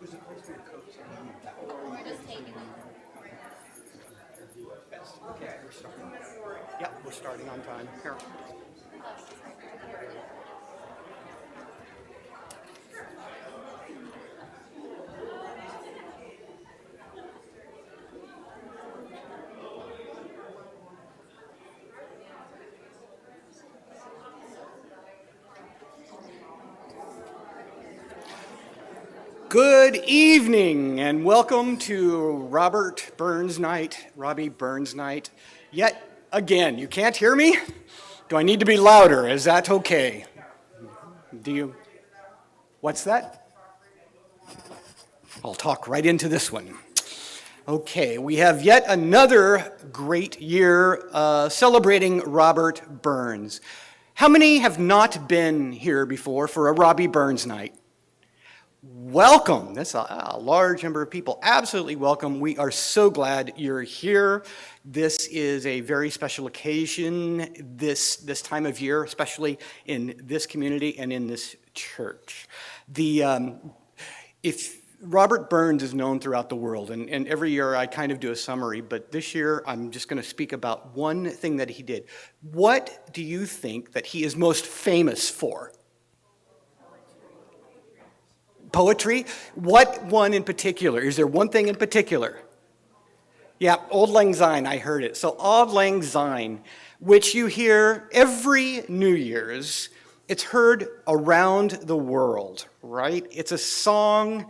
We're just taking it. Okay, we're starting. Yeah, we're starting on time. Here. Good evening and welcome to Robert Burns Night, Robbie Burns Night. Yet again, you can't hear me? Do I need to be louder? Is that okay? Do you? What's that? I'll talk right into this one. Okay, we have yet another great year celebrating Robert Burns. How many have not been here before for a Robbie Burns Night? Welcome. That's a large number of people. Absolutely welcome. We are so glad you're here. This is a very special occasion this time of year, especially in this community and in this church. If Robert Burns is known throughout the world, and every year I kind of do a summary, but this year I'm just going to speak about one thing that he did. What do you think that he is most famous for? Poetry? What one in particular? Is there one thing in particular? Yeah, Auld Lang Syne, I heard it. So Auld Lang Syne, which you hear every New Year's, it's heard around the world, right? It's a song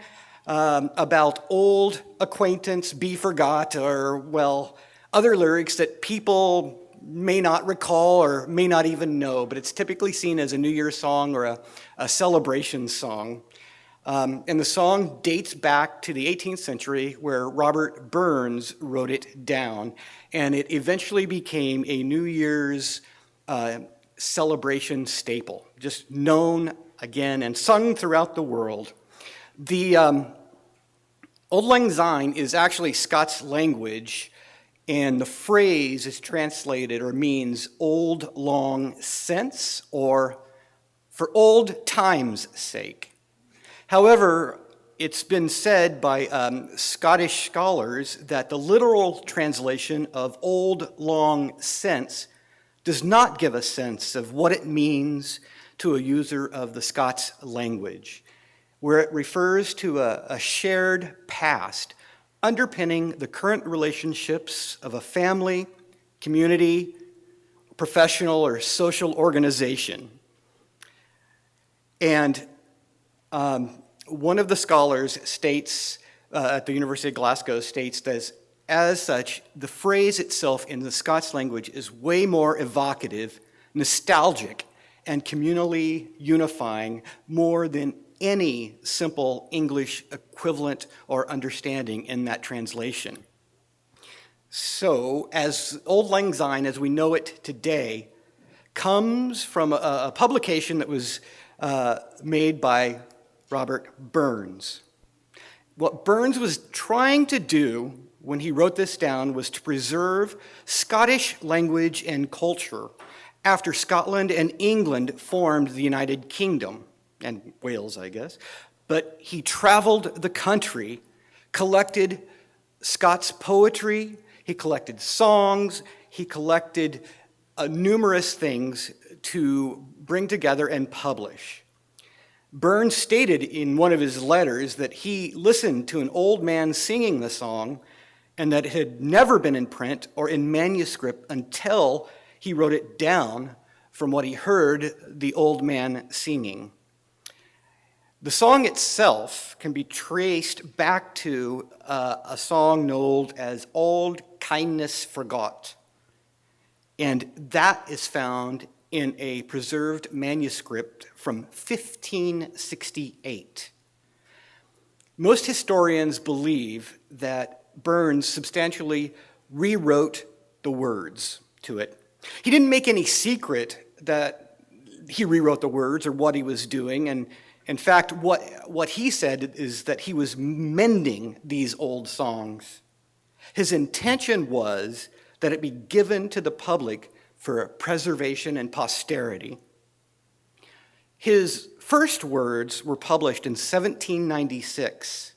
about old acquaintance be forgot, or, well, other lyrics that people may not recall or may not even know, but it's typically seen as a New Year's song or a celebration song. And the song dates back to the 18th century where Robert Burns wrote it down, and it eventually became a New Year's celebration staple, just known again and sung throughout the world. The Auld Lang Syne is actually Scots language, and the phrase is translated or means old long since, or for old time's sake. However, it's been said by Scottish scholars that the literal translation of old long since does not give a sense of what it means to a user of the Scots language, where it refers to a shared past underpinning the current relationships of a family, community, professional, or social organization. And one of the scholars states, at the University of Glasgow, states that as such, the phrase itself in the Scots language is way more evocative, nostalgic, and communally unifying more than any simple English equivalent or understanding in that translation. So, as Auld Lang Syne, as we know it today, comes from a publication that was made by Robert Burns. What Burns was trying to do when he wrote this down was to preserve Scottish language and culture after Scotland and England formed the United Kingdom, and Wales, I guess. But he traveled the country, collected Scots poetry, he collected songs, he collected numerous things to bring together and publish. Burns stated in one of his letters that he listened to an old man singing the song and that it had never been in print or in manuscript until he wrote it down from what he heard the old man singing. The song itself can be traced back to a song known as Auld Kindness Forgot, and that is found in a preserved manuscript from 1568. Most historians believe that Burns substantially rewrote the words to it. He didn't make any secret that he rewrote the words or what he was doing, and in fact, what he said is that he was mending these old songs. His intention was that it be given to the public for preservation and posterity. His first words were published in 1796,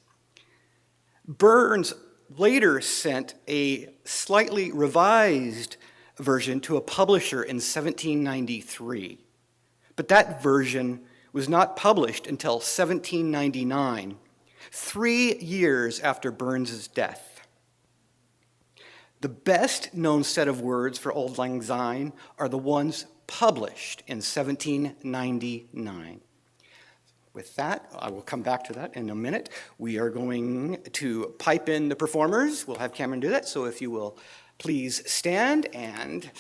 Burns later sent a slightly revised version to a publisher in 1793, but that version was not published until 1799, 3 years after Burns's death. The best known set of words for Auld Lang Syne are the ones published in 1799. With that, I will come back to that in a minute. We are going to pipe in the performers. We'll have Cameron do that, so if you will please stand and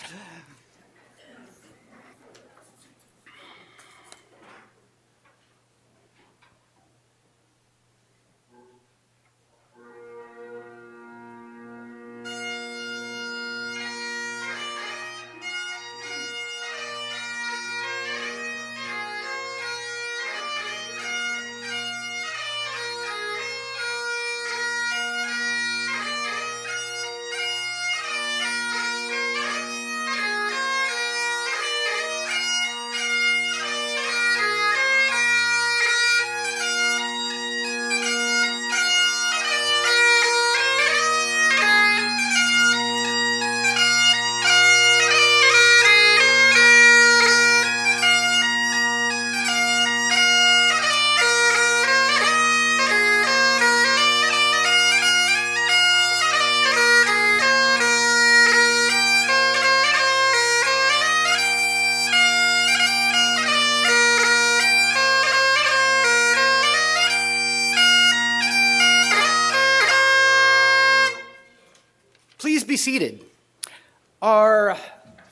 please be seated. Our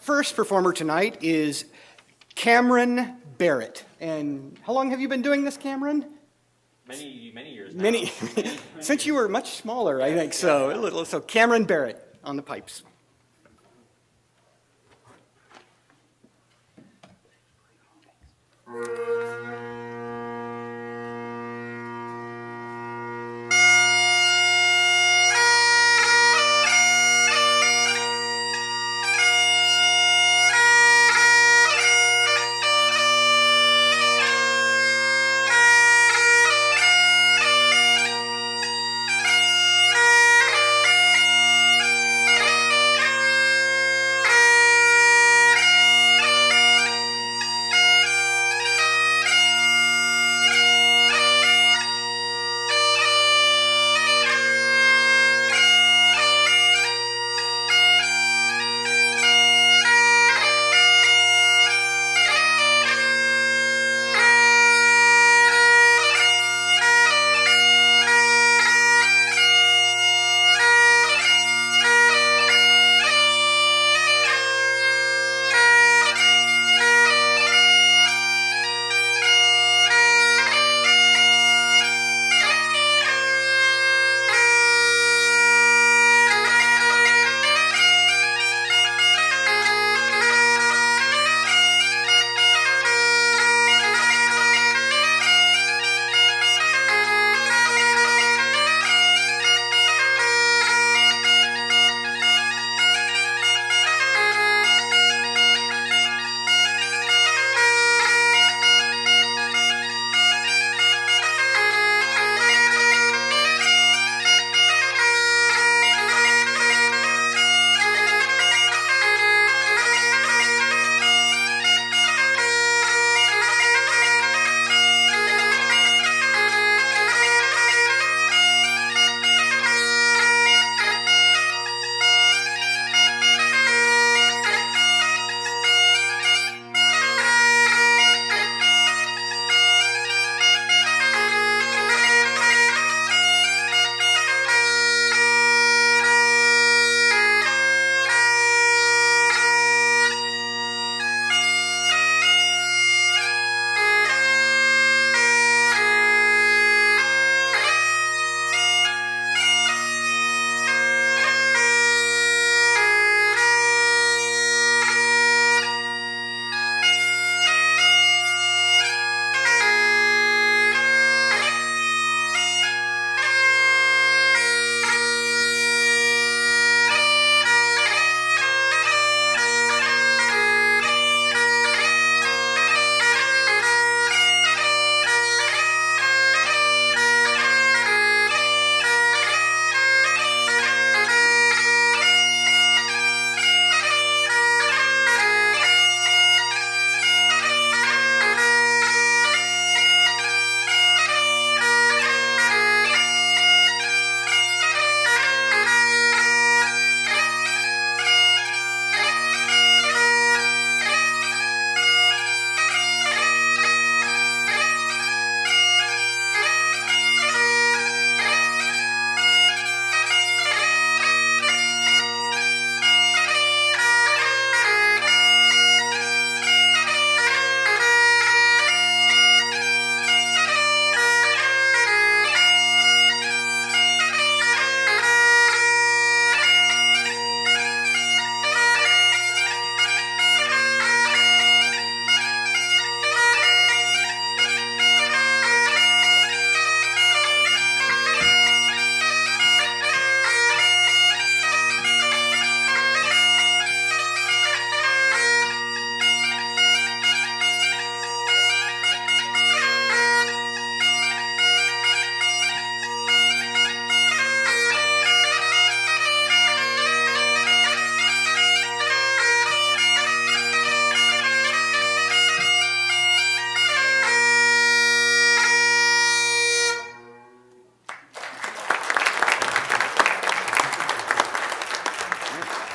first performer tonight is Cameron Barrett. And how long have you been doing this, Cameron? Many years now. Many, since you were much smaller, I think so. So Cameron Barrett on the pipes.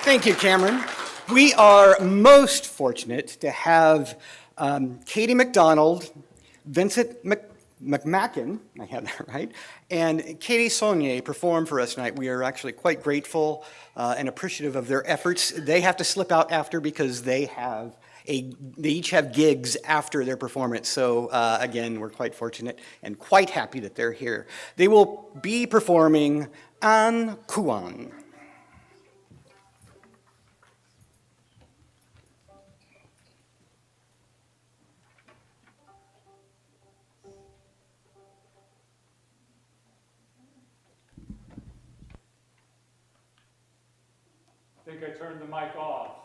Thank you, Cameron. We are most fortunate to have Katie McDonald, Vincent McMacken, I had that right, and Katie Saunier perform for us tonight. We are actually quite grateful and appreciative of their efforts. They have to slip out after because they each have gigs after their performance. So again, we're quite fortunate and quite happy that they're here. They will be performing An Kuan. I think I turned the mic off.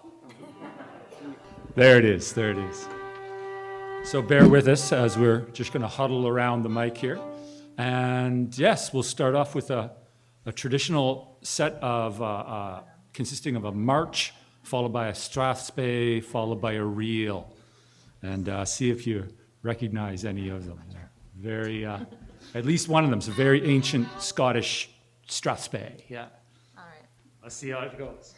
There it is, there it is. So bear with us as we're just going to huddle around the mic here. And yes, we'll start off with a traditional set of consisting of a march, followed by a strathspey, followed by a reel. And see if you recognize any of them. They're very, at least one of them is a very ancient Scottish strathspey. Yeah. All right. Let's see how it goes.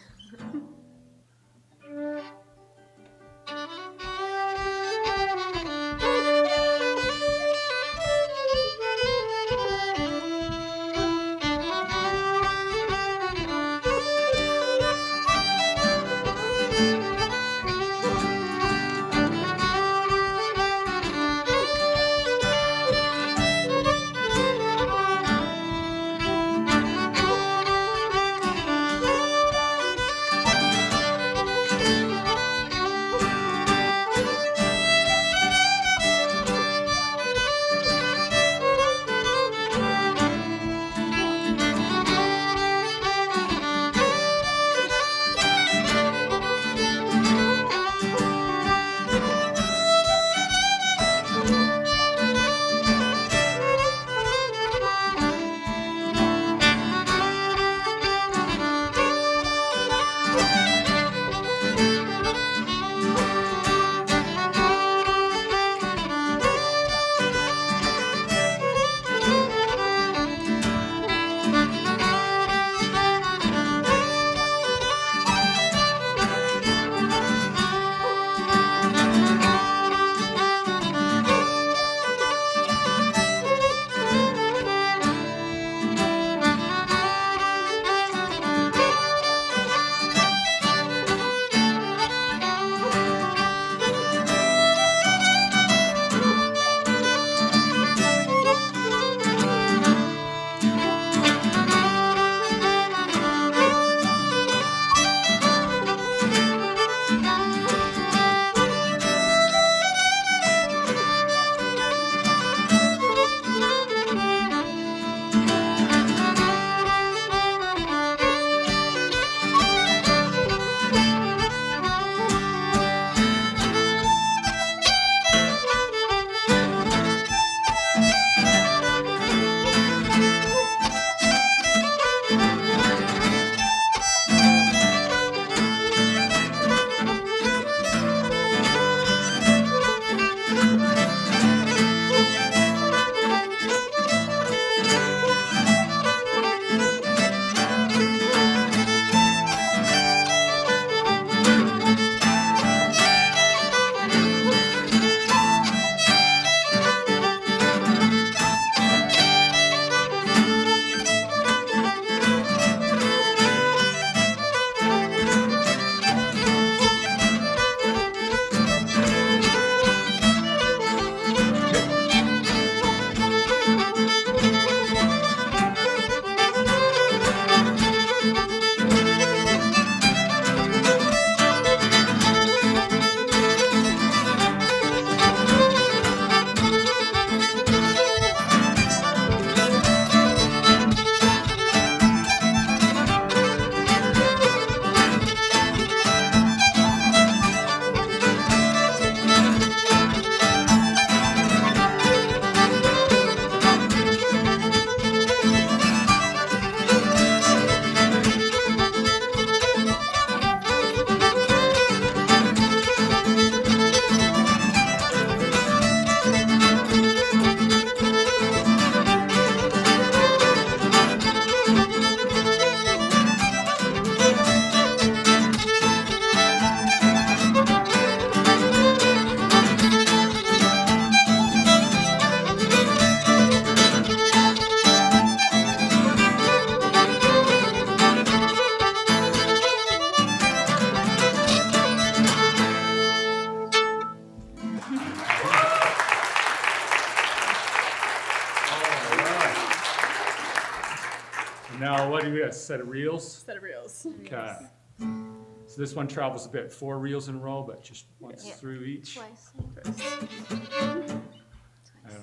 Now, what do we got? Set of reels? Set of reels. Okay. So this one travels a bit, 4 reels in a row, but just once Yeah. through each. Twice.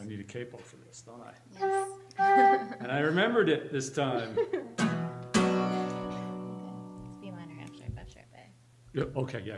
I need a capo for this, don't I? Yes. And I remembered it this time. It's B minor after F sharp A. Yeah, okay, yeah.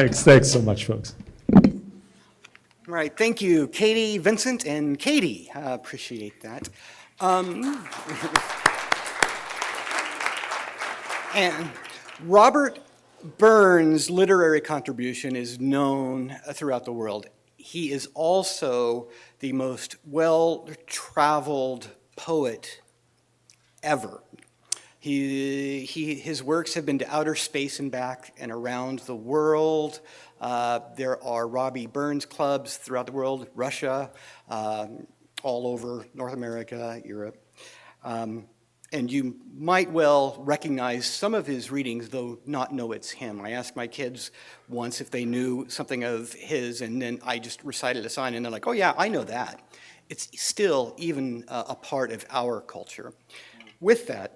Thanks so much, folks. All right, thank you, Katie, Vincent, and Katie. I appreciate that. And Robert Burns' literary contribution is known throughout the world. He is also the most well-traveled poet ever. His works have been to outer space and back and around the world. There are Robbie Burns clubs throughout the world, Russia, all over North America, Europe. And you might well recognize some of his readings, though not know it's him. I asked my kids once if they knew something of his, and then I just recited a sign, and they're like, oh yeah, I know that. It's still even a part of our culture. With that,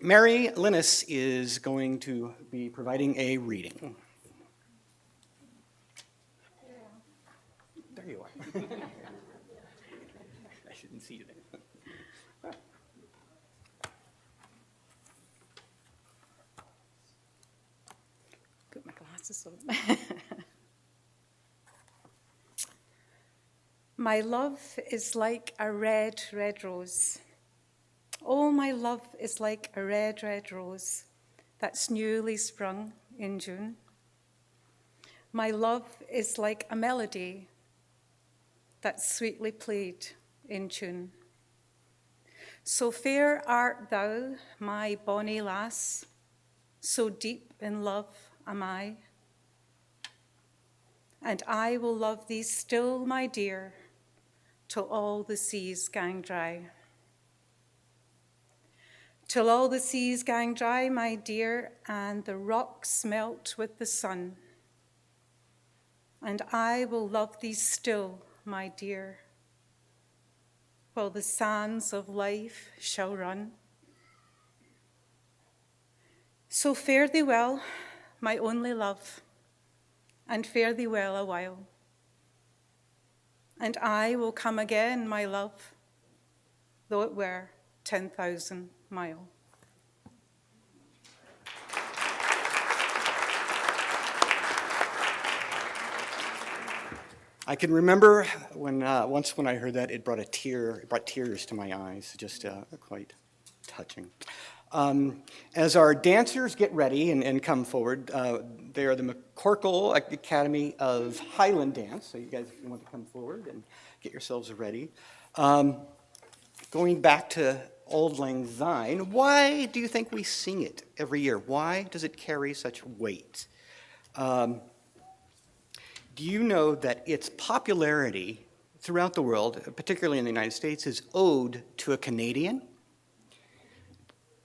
Mary Linus is going to be providing a reading. There you are. I shouldn't see you there. Put my glasses on. My love is like a red, red rose. Oh, my love is like a red, red rose that's newly sprung in June. My love is like a melody that's sweetly played in tune. So fair art thou, my bonny lass, so deep in love am I. And I will love thee still, my dear, till all the seas gang dry. Till all the seas gang dry, my dear, and the rocks melt with the sun. And I will love thee still, my dear, while the sands of life shall run. So fare thee well, my only love, and fare thee well a while. And I will come again, my love, though it were 10,000 miles. I can remember when once when I heard that, it brought tears to my eyes, just quite touching. As our dancers get ready and come forward, they are the McCorkle Academy of Highland Dance, so you guys, if you want to come forward and get yourselves ready. Going back to Auld Lang Syne, why do you think we sing it every year? Why does it carry such weight? Do you know that its popularity throughout the world, particularly in the United States, is owed to a Canadian?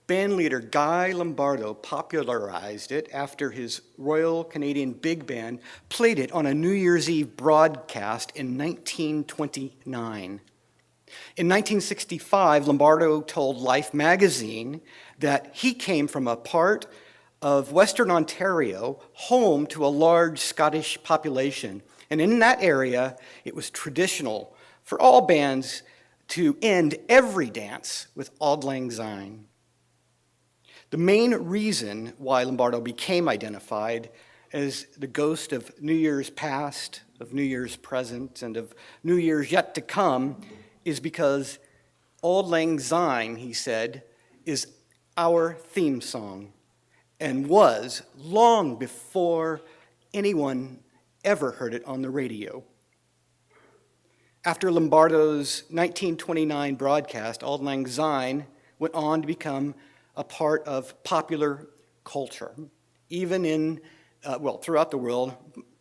Bandleader Guy Lombardo popularized it after his Royal Canadian Big Band played it on a New Year's Eve broadcast in 1929. In 1965, Lombardo told Life magazine that he came from a part of Western Ontario, home to a large Scottish population. And in that area, it was traditional for all bands to end every dance with Auld Lang Syne. The main reason why Lombardo became identified as the ghost of New Year's past, of New Year's present, and of New Year's yet to come is because Auld Lang Syne, he said, is our theme song, and was long before anyone ever heard it on the radio. After Lombardo's 1929 broadcast, Auld Lang Syne went on to become a part of popular culture, even in, throughout the world,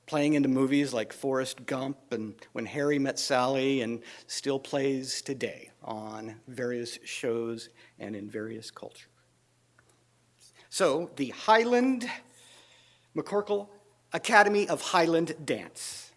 playing into movies like Forrest Gump and When Harry Met Sally, and still plays today on various shows and in various cultures. So, the Highland McCorkle Academy of Highland Dance.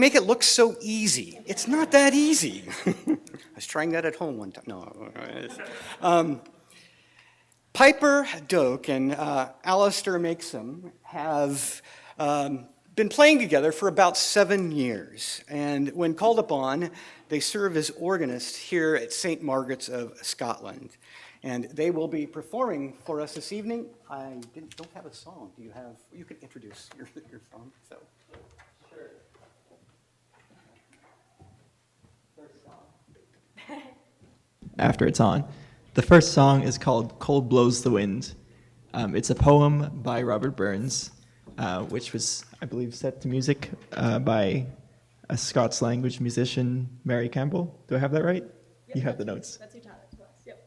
make it look so easy. It's not that easy. I was trying that at home one time. No. Piper Doak and Alistair Makesome have been playing together for about 7 years. And when called upon, they serve as organists here at St. Margaret's of Scotland. And they will be performing for us this evening. I don't have a song. Do you have? You can introduce your song. So. Sure. First song. After it's on. The first song is called Cold Blows the Wind. It's a poem by Robert Burns, which was, I believe, set to music by a Scots language musician, Mary Campbell. Do I have that right? Yep, you have the notes. That's your talent. Yep.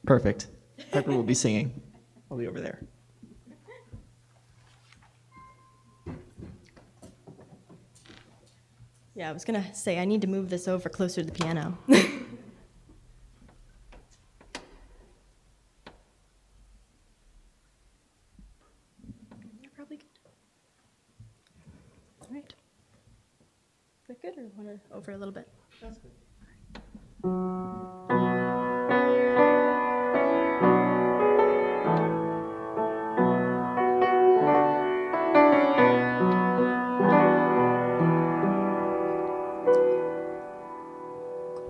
Perfect. Piper will be singing. I'll be over there. Yeah, I was going to say, I need to move this over closer to the piano. You're probably good. All right. Is that good, or want to over a little bit? That's good.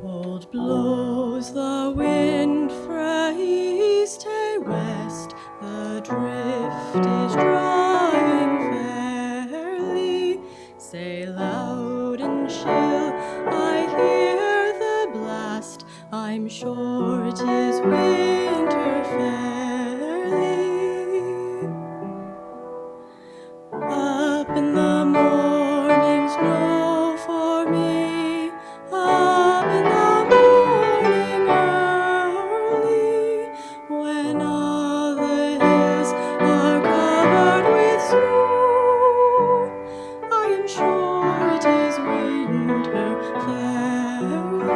Cold blows the wind frae east to west, the drift is driving fairly. Say loud and shrill, I hear the blast, I'm sure it is winter fairly. Up in the morning snow for me, up in the morning early, when all the hills are covered with snow, I am sure it is winter fairly.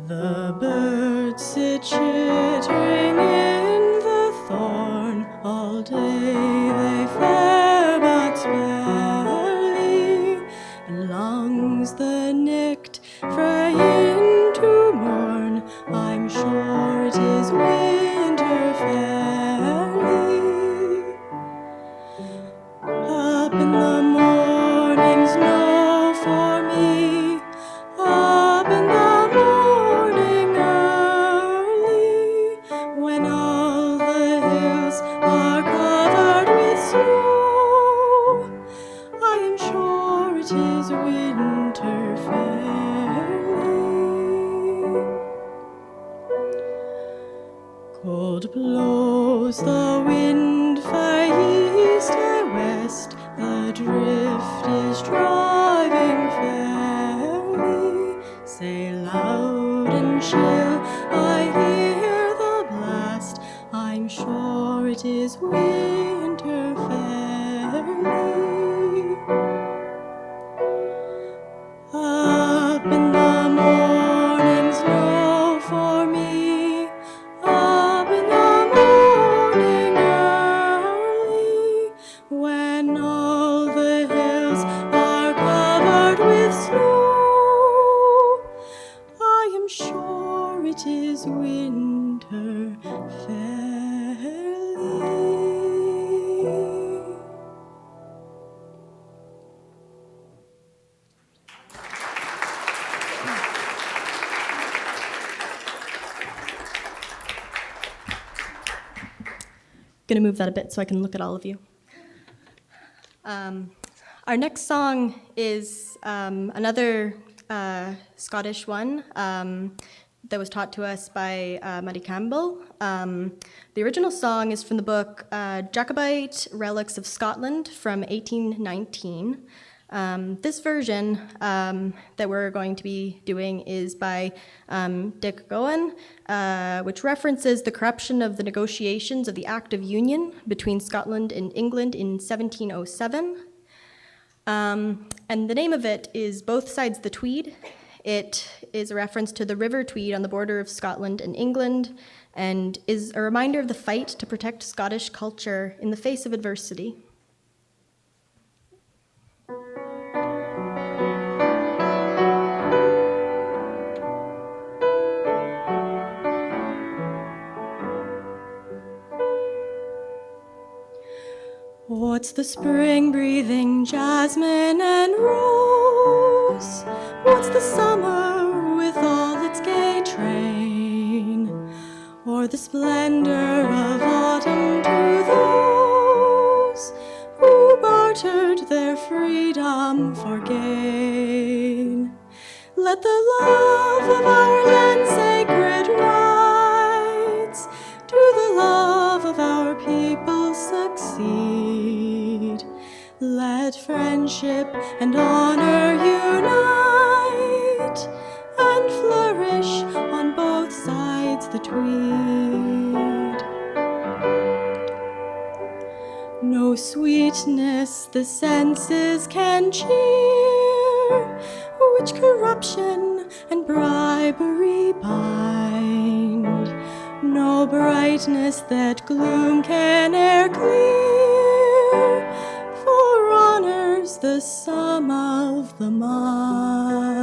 The birds sit chittering in the thorn, all day they fare but sparely, and longs the night frae into morn, I'm sure it is winter fairly. Up in the morning snow for me, up in the morning early, when all the hills are covered with snow, I am sure it is winter fairly. Cold blows the wind frae east to west, the drift is driving fairly. Say loud and shrill, I hear the blast, I'm sure it is winter fairly. Up in the morning snow for me, up in the morning early, when all the hills are covered with snow, I am sure it is winter fairly. Gonna move that a bit so I can look at all of you. Our next song is another Scottish one that was taught to us by Muddy Campbell. The original song is from the book Jacobite Relics of Scotland from 1819. This version that we're going to be doing is by Dick Gowan, which references the corruption of the negotiations of the Act of Union between Scotland and England in 1707. And the name of it is Both Sides the Tweed. It is a reference to the River Tweed on the border of Scotland and England, and is a reminder of the fight to protect Scottish culture in the face of adversity. What's the spring breathing jasmine and rose? What's the summer with all its gay train? Or the splendor of autumn to those who bartered their freedom for gain? Let the love of our land sacred rights to the love of our people succeed. Let friendship and honor unite and flourish on both sides the Tweed. No sweetness the senses can cheer, which corruption and bribery bind. No brightness that gloom can e'er clear, for honor's the sum of the mind.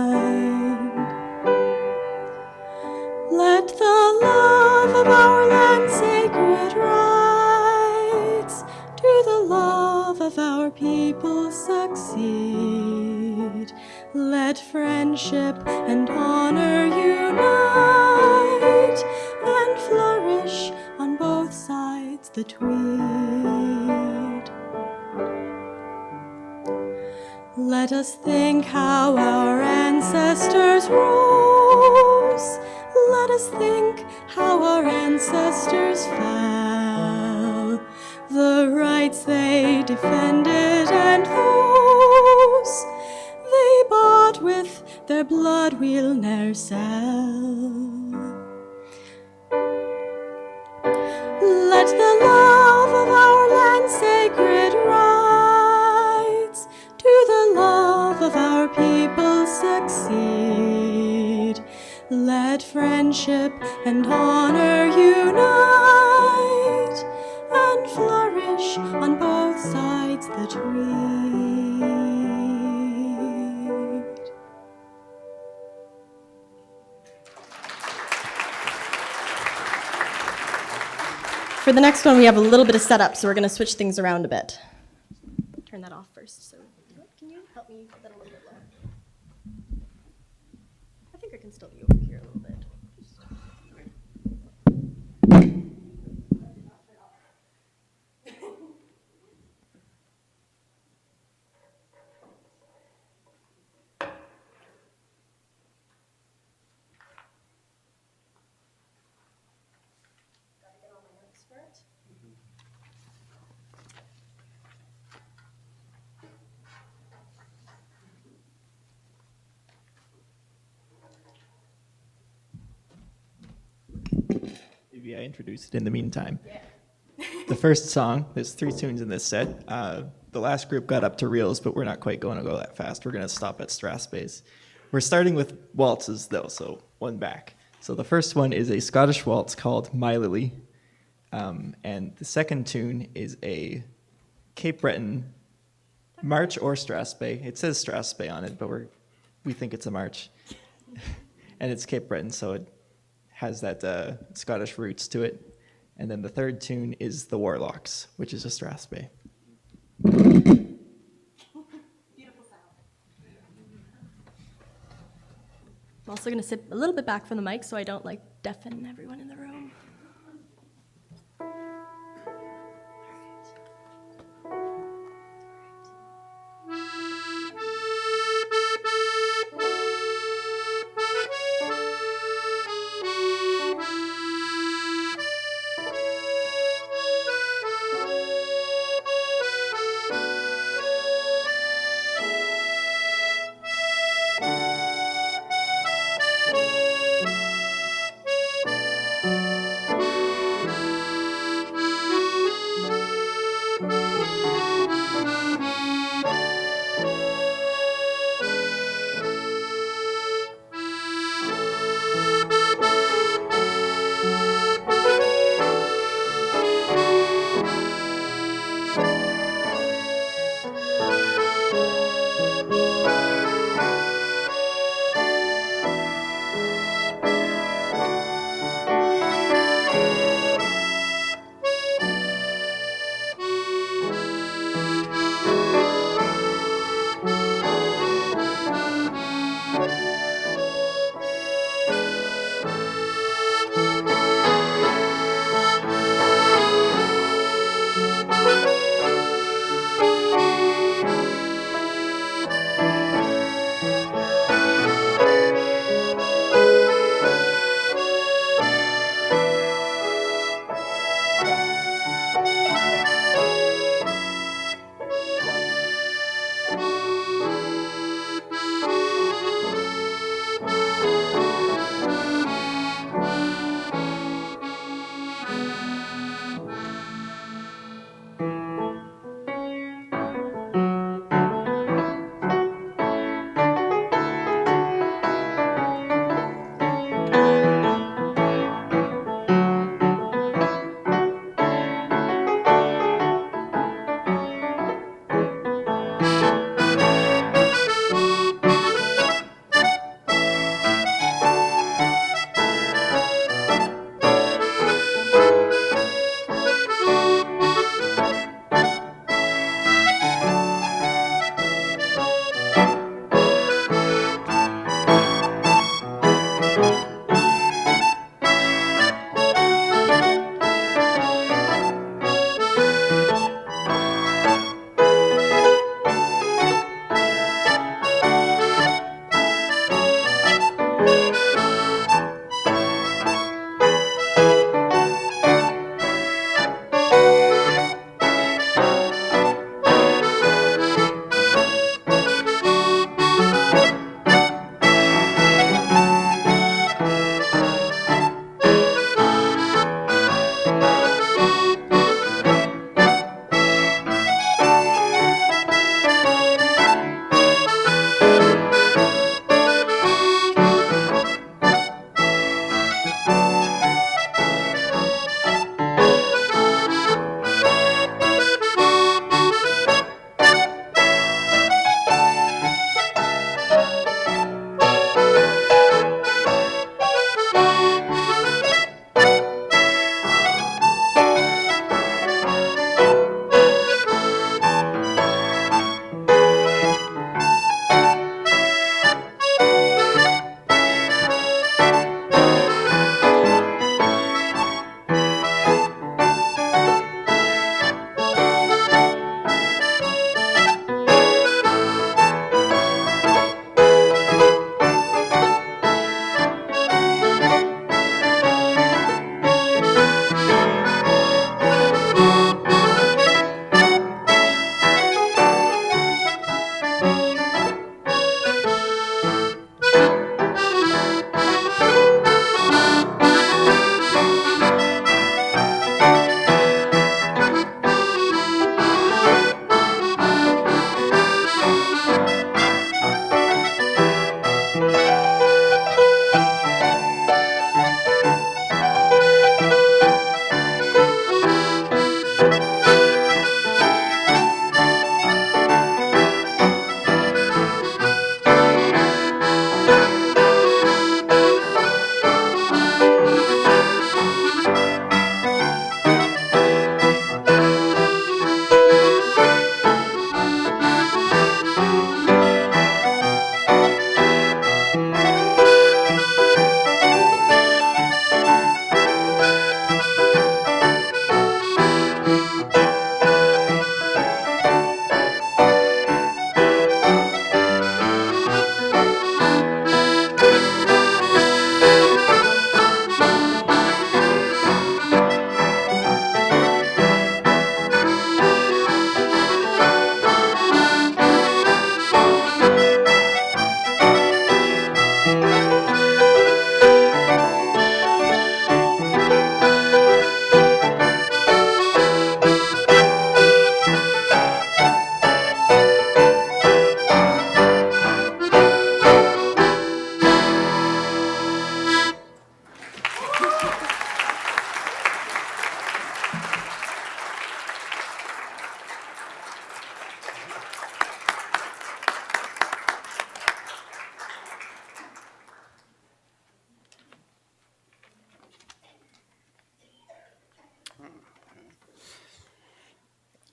Let the love of our land sacred rights to the love of our people succeed. Let friendship and honor unite and flourish on both sides the Tweed. Let us think how our ancestors rose. Let us think how our ancestors fell. The rights they defended and those they bought with their blood we'll ne'er sell. Let the love of our land sacred rights to the love of our people succeed. Let friendship and honor unite and flourish on both sides the Tweed. For the next one, we have a little bit of setup, so we're going to switch things around a bit. Turn that off first. So, can you help me put that a little bit lower? I think I can still be over here a little bit. Maybe I introduced it in the meantime. Yeah. The first song, there's 3 tunes in this set. The last group got up to reels, but we're not quite going to go that fast. We're going to stop at Strathspey. We're starting with waltzes, though, so one back. So the first one is a Scottish waltz called My Lily. And the second tune is a Cape Breton march or Strathspey. It says Strathspey on it, but we think it's a march. And it's Cape Breton, so it has that Scottish roots to it. And then the third tune is The Warlocks, which is a Strathspey. Beautiful sound. I'm also going to sit a little bit back from the mic so I don't deafen everyone in the room.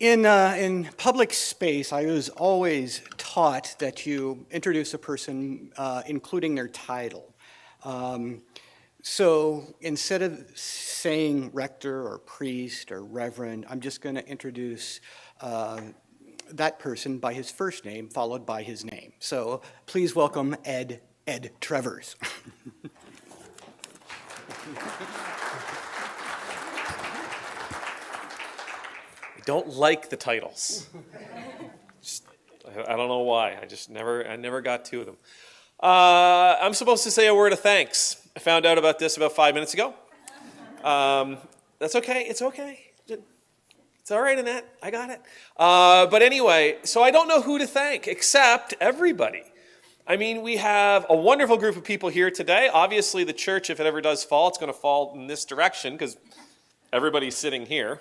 In public space, I was always taught that you introduce a person including their title. So instead of saying rector or priest or reverend, I'm just going to introduce that person by his first name, followed by his name. So please welcome Ed Trevors. I don't like the titles. I don't know why. I never got to them. I'm supposed to say a word of thanks. I found out about this about 5 minutes ago. That's okay. It's okay. It's all right, Annette. I got it. But anyway, so I don't know who to thank except everybody. I mean, we have a wonderful group of people here today. Obviously, the church, if it ever does fall, it's going to fall in this direction because everybody's sitting here.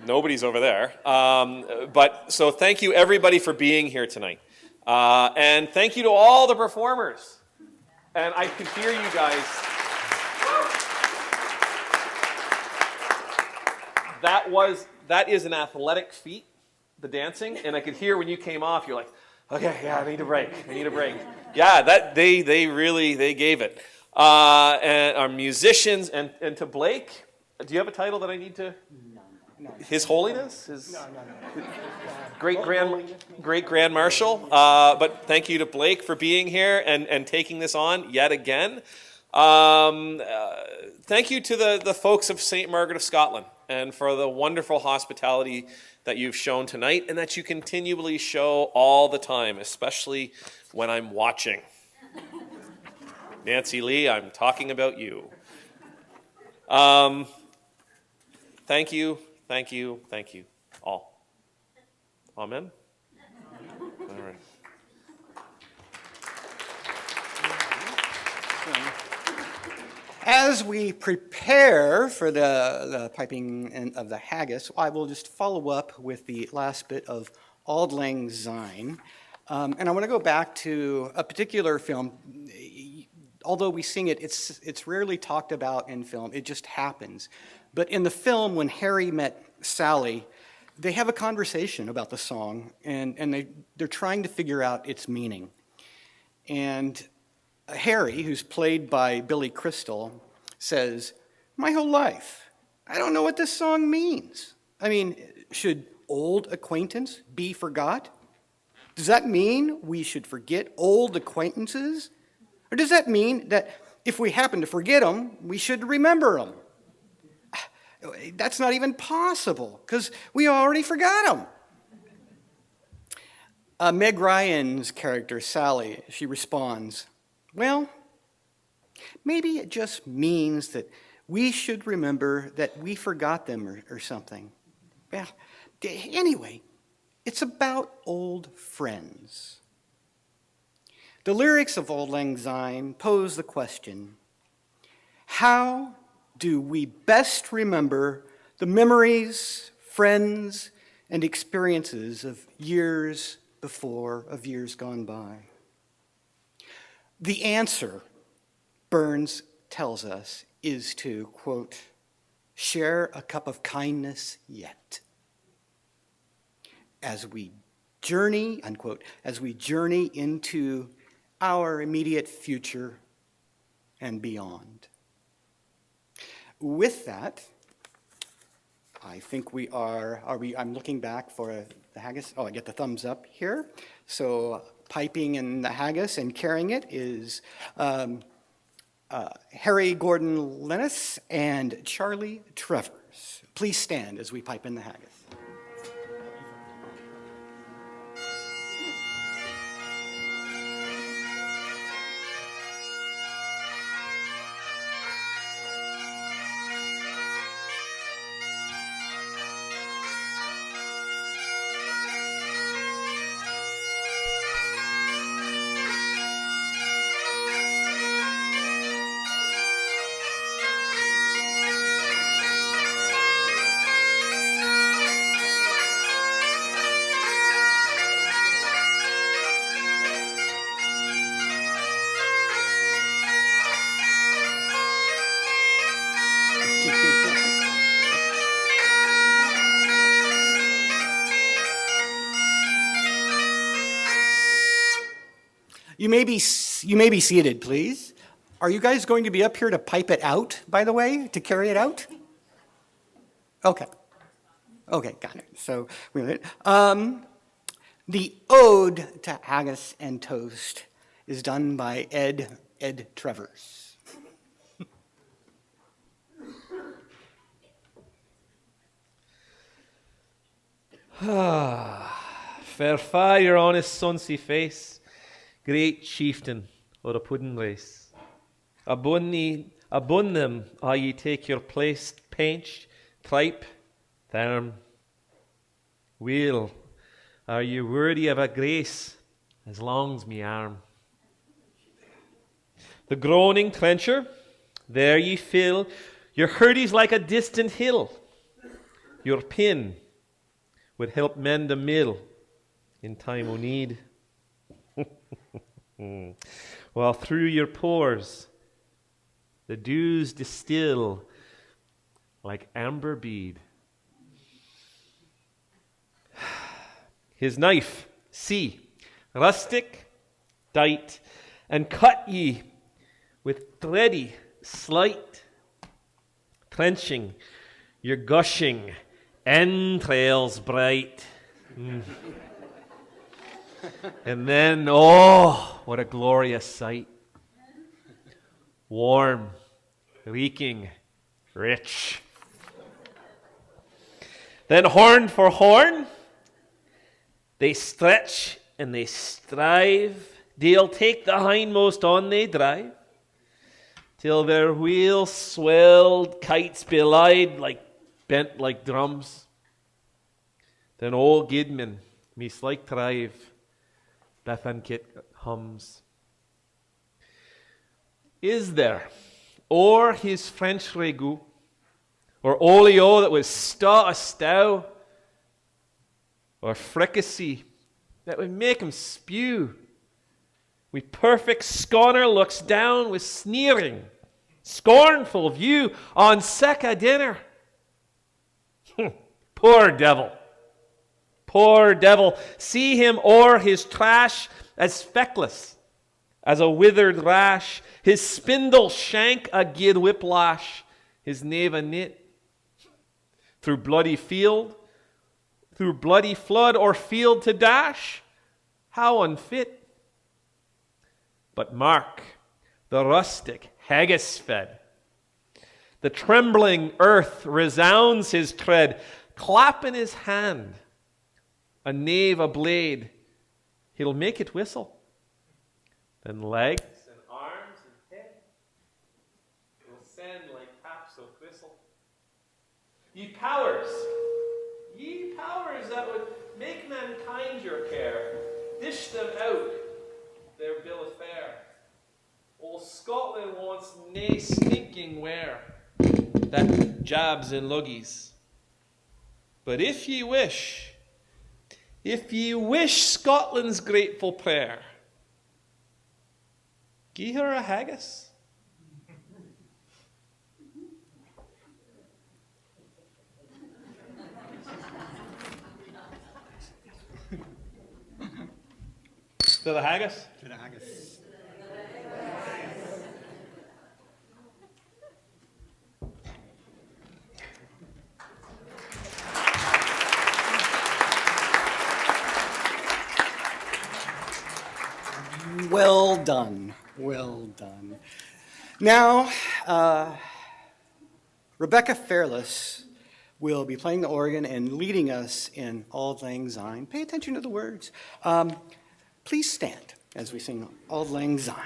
Nobody's over there. But so thank you, everybody, for being here tonight. And thank you to all the performers. And I could hear you guys. That is an athletic feat, the dancing. And I could hear when you came off, you're like, okay, yeah, I need a break. Yeah, they gave it. And our musicians and to Blake, do you have a title that I need to? No. His Holiness? Great Grand Marshal. But thank you to Blake for being here and taking this on yet again. Thank you to the folks of St. Margaret of Scotland and for the wonderful hospitality that you've shown tonight and that you continually show all the time, especially when I'm watching. Nancy Lee, I'm talking about you. Thank you, all. Amen? All right. As we prepare for the piping of the haggis, I will just follow up with the last bit of Auld Lang Syne. And I want to go back to a particular film. Although we sing it, it's rarely talked about in film. It just happens. But in the film, when Harry met Sally, they have a conversation about the song, and they're trying to figure out its meaning. And Harry, who's played by Billy Crystal, says, "My whole life, I don't know what this song means. I mean, should old acquaintance be forgot? Does that mean we should forget old acquaintances? Or does that mean that if we happen to forget them, we should remember them? That's not even possible, because we already forgot them." Meg Ryan's character, Sally, she responds, "Well, maybe it just means that we should remember that we forgot them or something. Well, anyway, it's about old friends." The lyrics of Auld Lang Syne pose the question, how do we best remember the memories, friends, and experiences of years before, of years gone by? The answer, Burns tells us, is to, quote, share a cup of kindness yet. As we journey, unquote, as we journey into our immediate future and beyond. With that, I think we are I'm looking back for the haggis. Oh, I get the thumbs up here. So piping in the haggis and carrying it is Harry Gordon Lennis and Charlie Trevors. Please stand as we pipe in the haggis. You may be seated, please. Are you guys going to be up here to pipe it out, by the way, to carry it out? Okay. Okay, got it. So, wait a minute. The Ode to Haggis and Toast is done by Ed Trevors. Fair fa your honest sonsy face, great chieftain o' the pudding race. Abun them, ye take your place, painch, tripe, therm. Weel, are you worthy of a grace as long's me arm? The groaning trencher, there ye fill, your hurdy's like a distant hill. Your pin would help mend a mill in time o' need. While through your pores the dews distill like amber bead. His knife, see, rustic, dight, and cut ye with thready slight, clenching your gushing entrails bright. And then, oh, what a glorious sight. Warm, reeking, rich. Then horn for horn, they stretch and they strive. They'll take the hindmost on they drive, till their wheels swelled kites belied bent like drums. Then old Gidman, me like thrive, Bethankit hums. Is there, or his French ragout, or olio that was a stow, or fricassee that would make him spew? With perfect scorner looks down with sneering, scornful view on secca dinner. Poor devil. Poor devil, see him o'er his trash as feckless as a withered rash, his spindle shank a gid whiplash, his knave a knit. Through bloody field, through bloody flood or field to dash, how unfit. But mark the rustic haggis fed. The trembling earth resounds his tread, clap in his hand. A knave, a blade, he'll make it whistle. Then legs and arms and head will send like taps of whistle. Ye powers that would make mankind your care, dish them out their bill of fare. Old Scotland wants nae stinking ware that jabs and luggies. But if ye wish Scotland's grateful prayer, gie her a haggis. To the haggis? To the haggis. Well done. Well done. Now, Rebecca Fairless will be playing the organ and leading us in Auld Lang Syne. Pay attention to the words. Please stand as we sing Auld Lang Syne.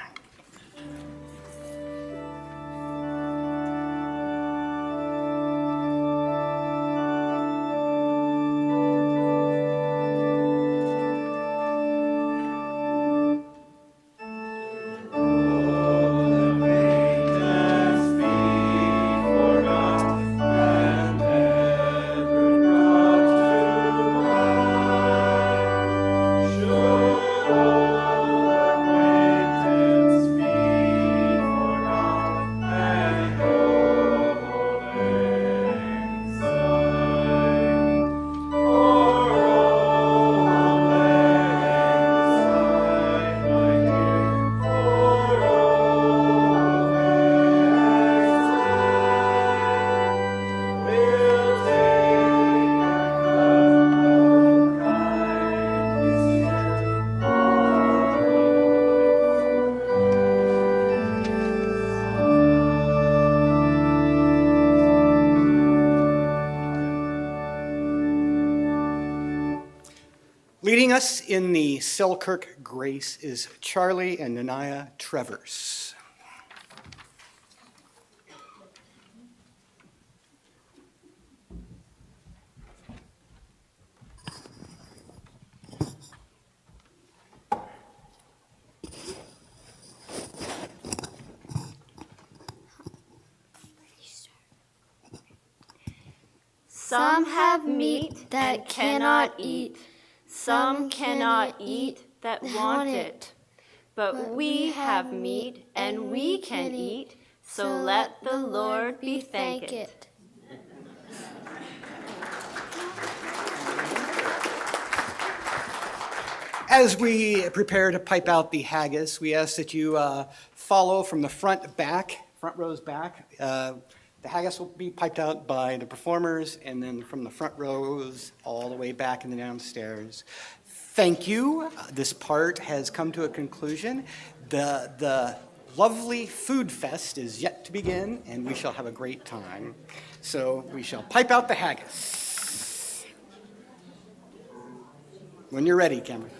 Should all acquaintance be Leading us in the Selkirk Grace is Charlie and Nanaya Trevors. Some have meat that cannot eat, some cannot eat that want it. But we have meat and we can eat, so let the Lord be thanked. As we prepare to pipe out the haggis, we ask that you follow from the front rows back. The haggis will be piped out by the performers, and then from the front rows all the way back in the downstairs. Thank you. This part has come to a conclusion. The lovely food fest is yet to begin, and we shall have a great time. So we shall pipe out the haggis. When you're ready, Cameron.